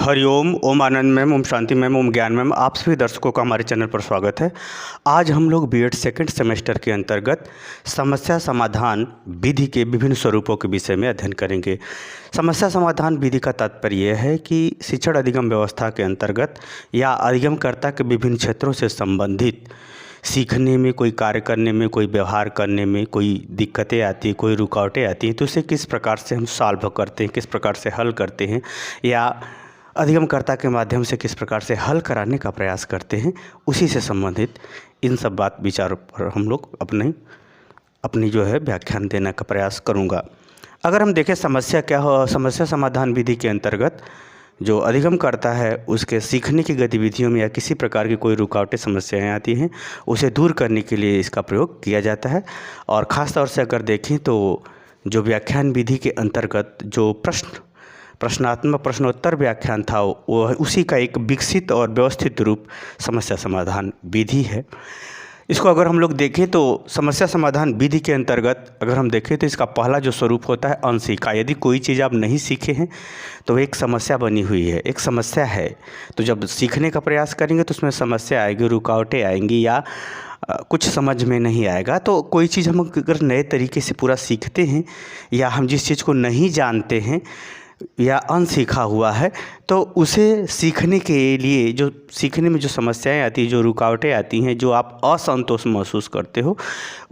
हरिओम, ओम आनंद ma'am, Om Shanti ma'am, ओम ज्ञान ma'am, आप सभी दर्शकों का हमारे चैनल पर स्वागत है। आज हम लोग बीएड सेकंड सेमेस्टर के अंतर्गत समस्या समाधान विधि के विभिन्न स्वरूपों के विषय में अध्ययन करेंगे। समस्या समाधान विधि का तात्पर्य यह है कि शिक्षण अधिगम व्यवस्था के अंतर्गत या अधिगमकर्ता के विभिन्न क्षेत्रों से संबंधित सीखने में, कोई कार्य करने में, कोई व्यवहार करने में कोई दिक्कतें आती हैं, कोई रुकावटें आती हैं, तो उसे किस प्रकार से हम सॉल्व करते हैं, किस प्रकार से हल करते हैं, या अधिगमकर्ता के माध्यम से किस प्रकार से हल कराने का प्रयास करते हैं, उसी से संबंधित इन सब बात विचारों पर हम लोग अपनी जो है व्याख्यान देने का प्रयास करूँगा। अगर हम देखें समस्या क्या हो, समस्या समाधान विधि के अंतर्गत जो अधिगमकर्ता है उसके सीखने की गतिविधियों में या किसी प्रकार की कोई रुकावटें समस्याएं आती हैं, उसे दूर करने के लिए इसका प्रयोग किया जाता है। और ख़ास तौर से अगर देखें तो जो व्याख्यान विधि के अंतर्गत जो प्रश्नात्मक प्रश्नोत्तर व्याख्यान था, वो उसी का एक विकसित और व्यवस्थित रूप समस्या समाधान विधि है। इसको अगर हम लोग देखें तो समस्या समाधान विधि के अंतर्गत अगर हम देखें तो इसका पहला जो स्वरूप होता है अनसीखा। यदि कोई चीज़ आप नहीं सीखे हैं तो एक समस्या बनी हुई है, एक समस्या है, तो जब सीखने का प्रयास करेंगे तो उसमें समस्या आएगी, रुकावटें आएंगी या कुछ समझ में नहीं आएगा। तो कोई चीज़ हम अगर नए तरीके से पूरा सीखते हैं या हम जिस चीज़ को नहीं जानते हैं या अनसीखा हुआ है, तो उसे सीखने के लिए जो सीखने में जो समस्याएं आती हैं, जो रुकावटें आती हैं, जो आप असंतोष महसूस करते हो,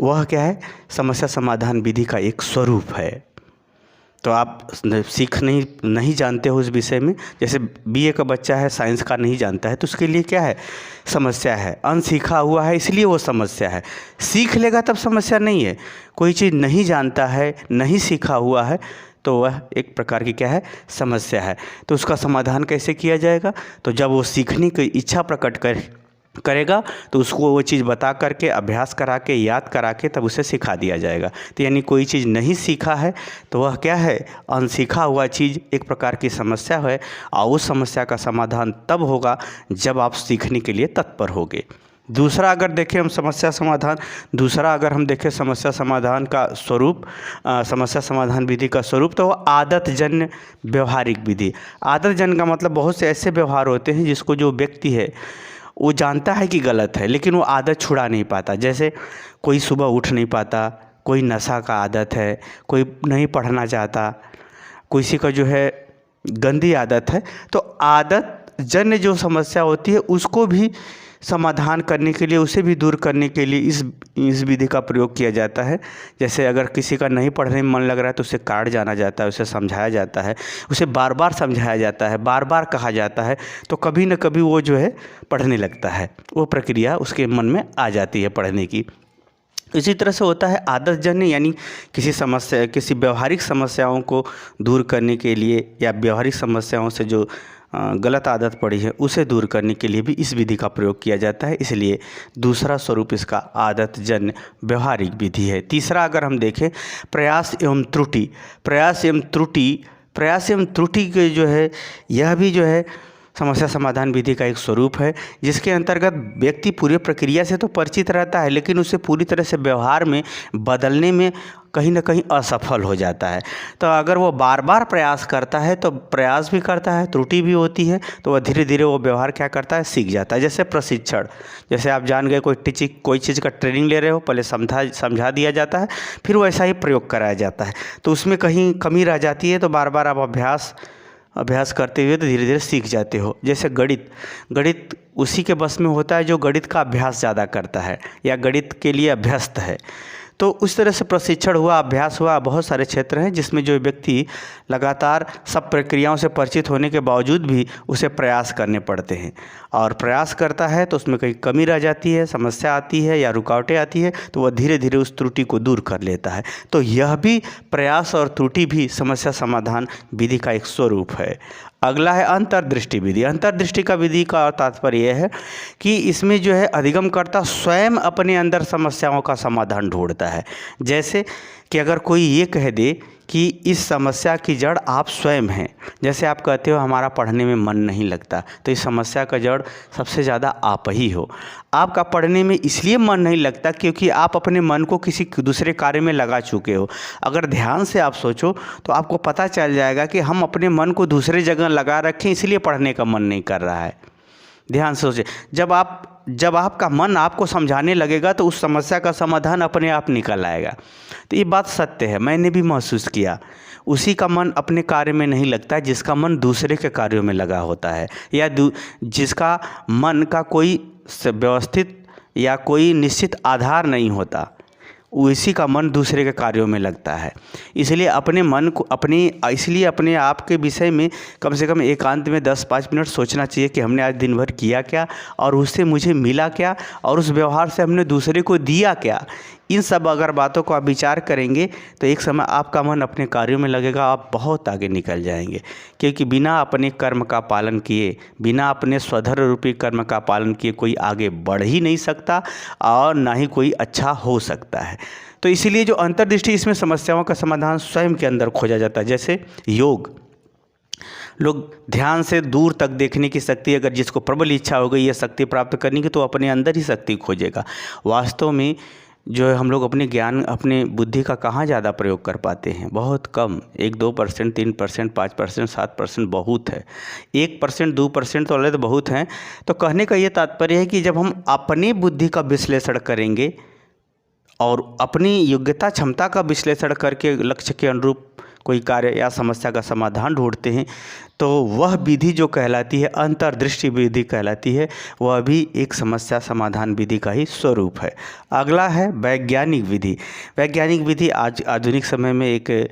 वह क्या है, समस्या समाधान विधि का एक स्वरूप है। तो आप सीख नहीं जानते हो उस विषय में, जैसे बीए का बच्चा है, साइंस का नहीं जानता है, तो उसके लिए क्या है, समस्या है। अनसीखा हुआ है इसलिए वो समस्या है। सीख लेगा तब समस्या नहीं है। कोई चीज़ नहीं जानता है, नहीं सीखा हुआ है, तो वह एक प्रकार की क्या है, समस्या है। तो उसका समाधान कैसे किया जाएगा, तो जब वो सीखने की इच्छा प्रकट करेगा तो उसको वो चीज़ बता करके, अभ्यास करा के, याद करा के तब उसे सिखा दिया जाएगा। तो यानी कोई चीज़ नहीं सीखा है तो वह क्या है, अनसीखा हुआ चीज़ एक प्रकार की समस्या है। और उस समस्या का समाधान तब होगा जब आप सीखने के लिए तत्पर होगे। दूसरा अगर देखें हम समस्या समाधान का स्वरूप, समस्या समाधान विधि का स्वरूप, तो वो आदतजन्य व्यवहारिक विधि। आदतजन्य का मतलब बहुत से ऐसे व्यवहार होते हैं जिसको जो व्यक्ति है वो जानता है कि गलत है, लेकिन वो आदत छुड़ा नहीं पाता। जैसे कोई सुबह उठ नहीं पाता, कोई नशा का आदत है, कोई नहीं पढ़ना चाहता, किसी का जो है गंदी आदत है। तो आदत जन्य जो समस्या होती है उसको भी समाधान करने के लिए, उसे भी दूर करने के लिए इस विधि का प्रयोग किया जाता है। जैसे अगर किसी का नहीं पढ़ने में मन लग रहा है तो उसे काट जाना जाता है, उसे समझाया जाता है, उसे बार बार समझाया जाता है, बार बार कहा जाता है, तो कभी न कभी वो जो है पढ़ने लगता है, वो प्रक्रिया उसके मन में आ जाती है पढ़ने की। इसी तरह से होता है आदतजन्य, यानी किसी व्यवहारिक समस्याओं को दूर करने के लिए या व्यवहारिक समस्याओं से जो गलत आदत पड़ी है उसे दूर करने के लिए भी इस विधि का प्रयोग किया जाता है। इसलिए दूसरा स्वरूप इसका आदतजन्य व्यवहारिक विधि है। तीसरा अगर हम देखें प्रयास एवं त्रुटि। प्रयास एवं त्रुटि के जो है, यह भी जो है समस्या समाधान विधि का एक स्वरूप है, जिसके अंतर्गत व्यक्ति पूरी प्रक्रिया से तो परिचित रहता है लेकिन उसे पूरी तरह से व्यवहार में बदलने में कहीं ना कहीं असफल हो जाता है। तो अगर वो बार बार प्रयास करता है, तो प्रयास भी करता है, त्रुटि भी होती है, तो वह धीरे धीरे वो व्यवहार क्या करता है, सीख जाता है। जैसे प्रशिक्षण, जैसे आप जान गए कोई चीज़ का ट्रेनिंग ले रहे हो, पहले समझा दिया जाता है, फिर वैसा ही प्रयोग कराया जाता है, तो उसमें कहीं कमी रह जाती है, तो बार बार आप अभ्यास करते हुए तो धीरे धीरे सीख जाते हो। जैसे गणित उसी के बस में होता है जो गणित का अभ्यास ज़्यादा करता है या गणित के लिए अभ्यस्त है। तो उस तरह से प्रशिक्षण हुआ, अभ्यास हुआ। बहुत सारे क्षेत्र हैं जिसमें जो व्यक्ति लगातार सब प्रक्रियाओं से परिचित होने के बावजूद भी उसे प्रयास करने पड़ते हैं, और प्रयास करता है तो उसमें कहीं कमी रह जाती है, समस्या आती है या रुकावटें आती है, तो वह धीरे धीरे उस त्रुटि को दूर कर लेता है। तो यह भी प्रयास और त्रुटि भी समस्या समाधान विधि का एक स्वरूप है। अगला है अंतर्दृष्टि विधि। अंतर्दृष्टि का विधि का तात्पर्य यह है कि इसमें जो है अधिगमकर्ता स्वयं अपने अंदर समस्याओं का समाधान ढूंढता है। जैसे कि अगर कोई ये कह दे कि इस समस्या की जड़ आप स्वयं हैं। जैसे आप कहते हो हमारा पढ़ने में मन नहीं लगता, तो इस समस्या का जड़ सबसे ज़्यादा आप ही हो। आपका पढ़ने में इसलिए मन नहीं लगता क्योंकि आप अपने मन को किसी दूसरे कार्य में लगा चुके हो। अगर ध्यान से आप सोचो तो आपको पता चल जाएगा कि हम अपने मन को दूसरे जगह लगा रखें, इसलिए पढ़ने का मन नहीं कर रहा है। ध्यान से सोचें, जब आपका मन आपको समझाने लगेगा तो उस समस्या का समाधान अपने आप निकल आएगा। तो ये बात सत्य है, मैंने भी महसूस किया। उसी का मन अपने कार्य में नहीं लगता जिसका मन दूसरे के कार्यों में लगा होता है, या जिसका मन का कोई व्यवस्थित या कोई निश्चित आधार नहीं होता, उसी का मन दूसरे के कार्यों में लगता है। इसलिए अपने आप के विषय में कम से कम एकांत में 10-5 मिनट सोचना चाहिए कि हमने आज दिन भर किया क्या और उससे मुझे मिला क्या और उस व्यवहार से हमने दूसरे को दिया क्या। इन सब अगर बातों को आप विचार करेंगे तो एक समय आपका मन अपने कार्यों में लगेगा, आप बहुत आगे निकल जाएंगे। क्योंकि बिना अपने कर्म का पालन किए, बिना अपने स्वधर्म रूपी कर्म का पालन किए कोई आगे बढ़ ही नहीं सकता और ना ही कोई अच्छा हो सकता है। तो इसीलिए जो अंतर्दृष्टि, इसमें समस्याओं का समाधान स्वयं के अंदर खोजा जाता है। जैसे योग, लोग ध्यान से दूर तक देखने की शक्ति, अगर जिसको प्रबल इच्छा हो गई यह शक्ति प्राप्त करने की, तो अपने अंदर ही शक्ति खोजेगा। वास्तव में जो है हम लोग अपने ज्ञान, अपने बुद्धि का कहाँ ज़्यादा प्रयोग कर पाते हैं, बहुत कम। 1-2%, 3%, 5%, 7% बहुत है। 1%, 2% तो अलग बहुत हैं। तो कहने का ये तात्पर्य है कि जब हम अपनी बुद्धि का विश्लेषण करेंगे और अपनी योग्यता क्षमता का विश्लेषण करके लक्ष्य के अनुरूप कोई कार्य या समस्या का समाधान ढूंढते हैं, तो वह विधि जो कहलाती है, अंतर्दृष्टि विधि कहलाती है, वह भी एक समस्या समाधान विधि का ही स्वरूप है। अगला है वैज्ञानिक विधि। वैज्ञानिक विधि आज आधुनिक समय में एक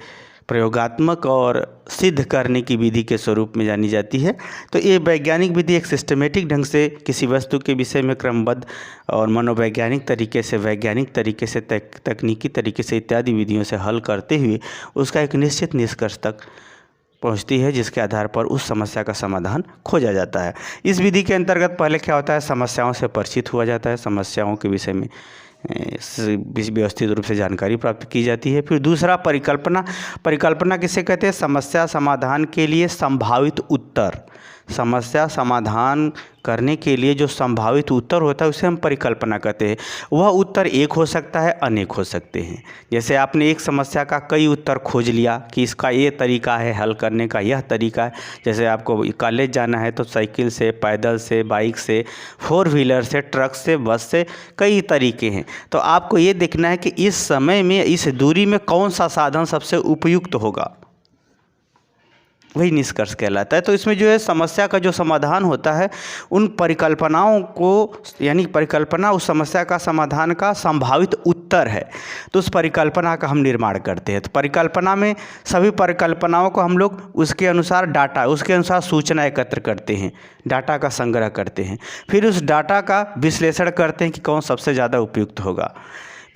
प्रयोगात्मक और सिद्ध करने की विधि के स्वरूप में जानी जाती है। तो ये वैज्ञानिक विधि एक सिस्टमेटिक ढंग से किसी वस्तु के विषय में क्रमबद्ध और मनोवैज्ञानिक तरीके से, वैज्ञानिक तरीके से, तकनीकी तरीके से इत्यादि विधियों से हल करते हुए उसका एक निश्चित निष्कर्ष तक पहुंचती है, जिसके आधार पर उस समस्या का समाधान खोजा जाता है। इस विधि के अंतर्गत पहले क्या होता है, समस्याओं से परिचित हुआ जाता है, समस्याओं के विषय में व्यवस्थित रूप से जानकारी प्राप्त की जाती है। फिर दूसरा परिकल्पना। परिकल्पना किसे कहते हैं, समस्या समाधान के लिए संभावित उत्तर। समस्या समाधान करने के लिए जो संभावित उत्तर होता है उसे हम परिकल्पना कहते हैं। वह उत्तर एक हो सकता है, अनेक हो सकते हैं। जैसे आपने एक समस्या का कई उत्तर खोज लिया कि इसका ये तरीका है, हल करने का यह तरीका है। जैसे आपको कॉलेज जाना है तो साइकिल से, पैदल से, बाइक से, 4 व्हीलर से, ट्रक से, बस से, कई तरीके हैं। तो आपको ये देखना है कि इस समय में, इस दूरी में कौन सा साधन सबसे उपयुक्त होगा, वही निष्कर्ष कहलाता है। तो इसमें जो है समस्या का जो समाधान होता है, उन परिकल्पनाओं को, यानी परिकल्पना उस समस्या का समाधान का संभावित उत्तर है, तो उस परिकल्पना का हम निर्माण करते हैं। तो परिकल्पना में सभी परिकल्पनाओं को हम लोग उसके अनुसार डाटा, उसके अनुसार सूचना एकत्र करते हैं, डाटा का संग्रह करते हैं। फिर उस डाटा का विश्लेषण करते हैं कि कौन सबसे ज़्यादा उपयुक्त होगा।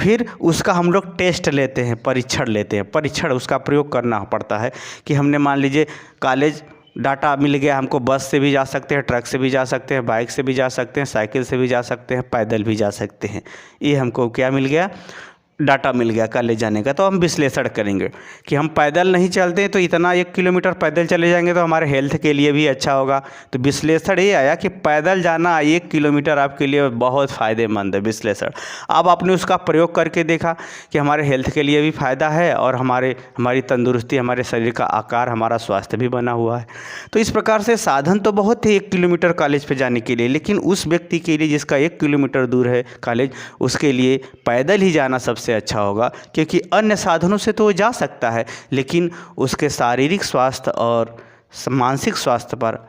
फिर उसका हम लोग टेस्ट लेते हैं, परीक्षण लेते हैं। परीक्षण उसका प्रयोग करना पड़ता है कि हमने मान लीजिए कॉलेज डाटा मिल गया हमको, बस से भी जा सकते हैं, ट्रक से भी जा सकते हैं, बाइक से भी जा सकते हैं, साइकिल से भी जा सकते हैं, पैदल भी जा सकते हैं। ये हमको क्या मिल गया, डाटा मिल गया कॉलेज जाने का। तो हम विश्लेषण करेंगे कि हम पैदल नहीं चलते तो इतना 1 किलोमीटर पैदल चले जाएंगे तो हमारे हेल्थ के लिए भी अच्छा होगा। तो विश्लेषण ये आया कि पैदल जाना 1 किलोमीटर आपके लिए बहुत फ़ायदेमंद है। विश्लेषण, अब आपने उसका प्रयोग करके देखा कि हमारे हेल्थ के लिए भी फ़ायदा है और हमारी तंदुरुस्ती, हमारे शरीर का आकार, हमारा स्वास्थ्य भी बना हुआ है। तो इस प्रकार से साधन तो बहुत थे 1 किलोमीटर कॉलेज पर जाने के लिए, लेकिन उस व्यक्ति के लिए जिसका 1 किलोमीटर दूर है कॉलेज, उसके लिए पैदल ही जाना सबसे अच्छा होगा। क्योंकि अन्य साधनों से तो वो जा सकता है, लेकिन उसके शारीरिक स्वास्थ्य और मानसिक स्वास्थ्य पर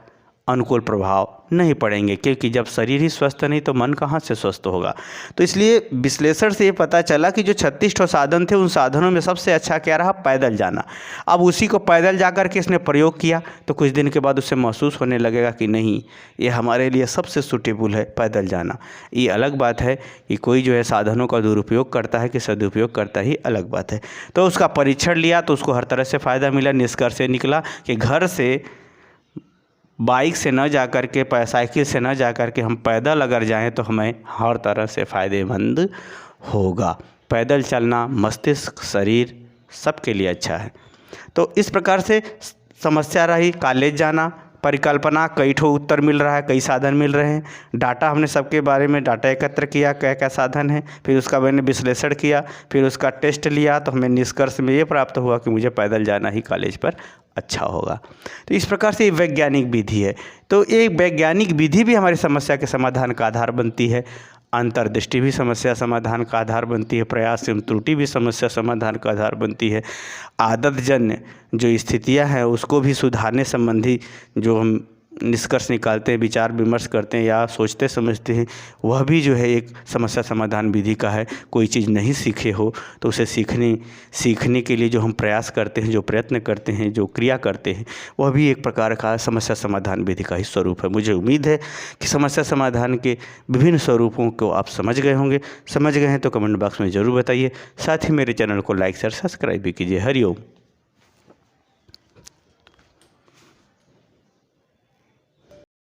अनुकूल प्रभाव नहीं पड़ेंगे, क्योंकि जब शरीर ही स्वस्थ नहीं तो मन कहाँ से स्वस्थ होगा। तो इसलिए विश्लेषण से ये पता चला कि जो 36 साधन थे, उन साधनों में सबसे अच्छा क्या रहा, पैदल जाना। अब उसी को पैदल जाकर के इसने प्रयोग किया तो कुछ दिन के बाद उसे महसूस होने लगेगा कि नहीं, ये हमारे लिए सबसे सूटेबल है पैदल जाना। ये अलग बात है कि कोई जो है साधनों का दुरुपयोग करता है कि सदुपयोग करता ही अलग बात है। तो उसका परीक्षण लिया तो उसको हर तरह से फ़ायदा मिला। निष्कर्ष निकला कि घर से बाइक से न जा कर के, साइकिल से न जा कर के हम पैदल अगर जाएं तो हमें हर तरह से फ़ायदेमंद होगा। पैदल चलना मस्तिष्क, शरीर सबके लिए अच्छा है। तो इस प्रकार से समस्या रही कॉलेज जाना, परिकल्पना, कई ठो उत्तर मिल रहा है, कई साधन मिल रहे हैं, डाटा हमने सबके बारे में डाटा एकत्र किया, क्या क्या साधन है, फिर उसका मैंने विश्लेषण किया, फिर उसका टेस्ट लिया, तो हमें निष्कर्ष में ये प्राप्त हुआ कि मुझे पैदल जाना ही कॉलेज पर अच्छा होगा। तो इस प्रकार से ये वैज्ञानिक विधि है। तो ये वैज्ञानिक विधि भी हमारी समस्या के समाधान का आधार बनती है। अंतर्दृष्टि भी समस्या समाधान का आधार बनती है। प्रयास एवं त्रुटि भी समस्या समाधान का आधार बनती है। आदतजन्य जो स्थितियां हैं उसको भी सुधारने संबंधी जो हम निष्कर्ष निकालते हैं, विचार विमर्श करते हैं या सोचते समझते हैं, वह भी जो है एक समस्या समाधान विधि का है। कोई चीज़ नहीं सीखे हो तो उसे सीखने के लिए जो हम प्रयास करते हैं, जो प्रयत्न करते हैं, जो क्रिया करते हैं, वह भी एक प्रकार का समस्या समाधान विधि का ही स्वरूप है। मुझे उम्मीद है कि समस्या समाधान के विभिन्न स्वरूपों को आप समझ गए होंगे। समझ गए हैं तो कमेंट बॉक्स में ज़रूर बताइए। साथ ही मेरे चैनल को लाइक शेयर सब्सक्राइब भी कीजिए। हरिओम।